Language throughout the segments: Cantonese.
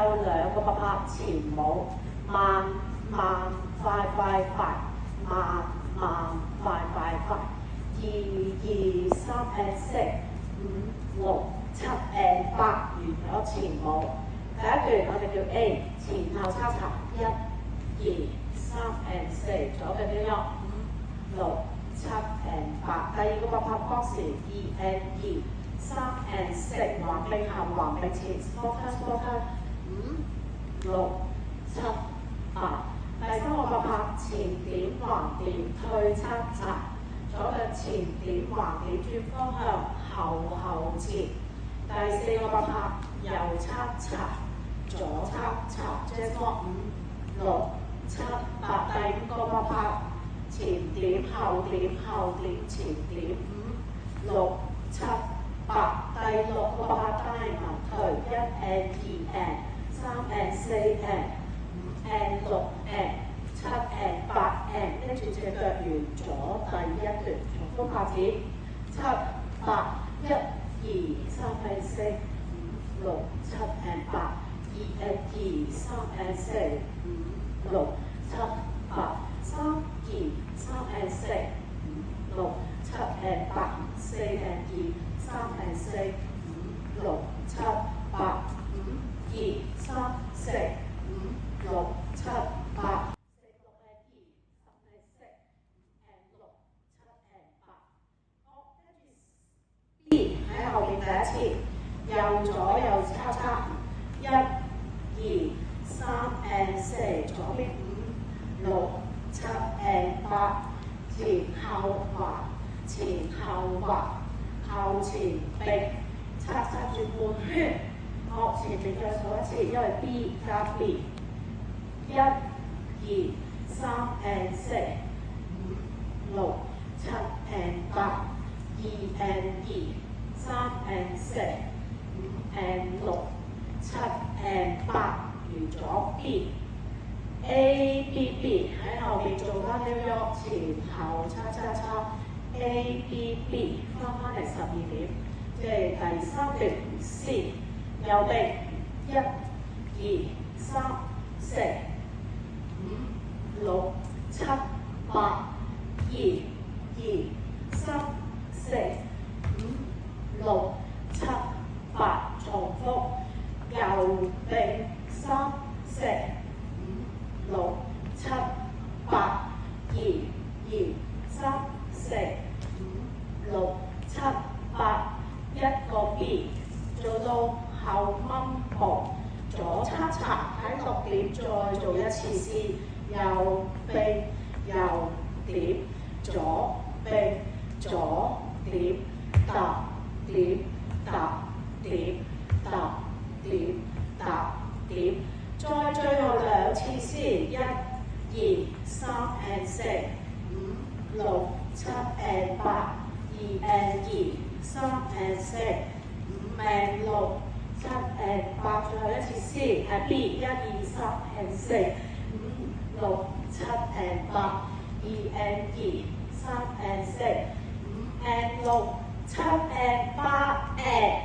兩個拍拍前舞，慢慢快快快，慢慢快快快。2、2、3 and 4、5、6、7 and 8，完咗前舞。第一段我哋叫 A， 前後叉插1、2、3 and 4，左腳啲喐5、6、7 and 8。第二個拍拍 box 2 and 2、3 and 4，橫並行橫並前 ，spotter spotter 5、6、7、8。第三個拍拍前點橫點退叉插。左腳前點橫點轉方向，後前。第四個拍拍右叉插，左叉插，即係5、6、7、8。第五個拍拍前點後點前點5、6、7、8。第六個拍拍單行退1 and 2 and 3 and 4 and 5 and 6 and 7 and 8 and， 跟住隻腳完咗第一段，重複拍子7、8、1、2、3 and 4、5、6、7 and 8、2 and 2、3 and 4、5、6、7、8、3、2、3 and 4、5、6、7 and 8、4 and 2、3 and 4、5、6、7、8、5、2、3、4、5、6、7、8。喺後邊第一次，右左右叉叉，1、2、3 and 4，左邊5、6、7 and 8，前後滑，前後滑，後前並，叉叉轉半圈，好，前面再數一次，因為 B 加 B，1、2、3 and 4、5、6、7 and 8、2 and 2。3 and 4、5 and 6、7 and 8，完咗 B。A B B 喺後邊做翻呢喐，前後叉叉叉 A B B， 翻嚟12點，即係第三段 C， 右邊1、2、3、4、5、6、7、8、2、2、3、4、5、6、7、8，重複，右並3、4、5、6、7、8、2、2、3、4、5、6、7、8，一個 B， 做到後掹步，左叉插喺6點再做一次 C， 右並右點，左並左點，踏點踏點踏點踏點，再最後兩次先，1、2、3 and 4、5、6、7 and 8、2 and 2、3 and 4、5 and 6、7 and 8，最後一次先，係 B， 1、2、3 and 4、5、6、7 and 8、2 and 2、3 and 4、5 and 6、7 and 8 and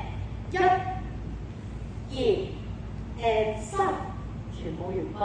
1、2 and 3，全部完畢。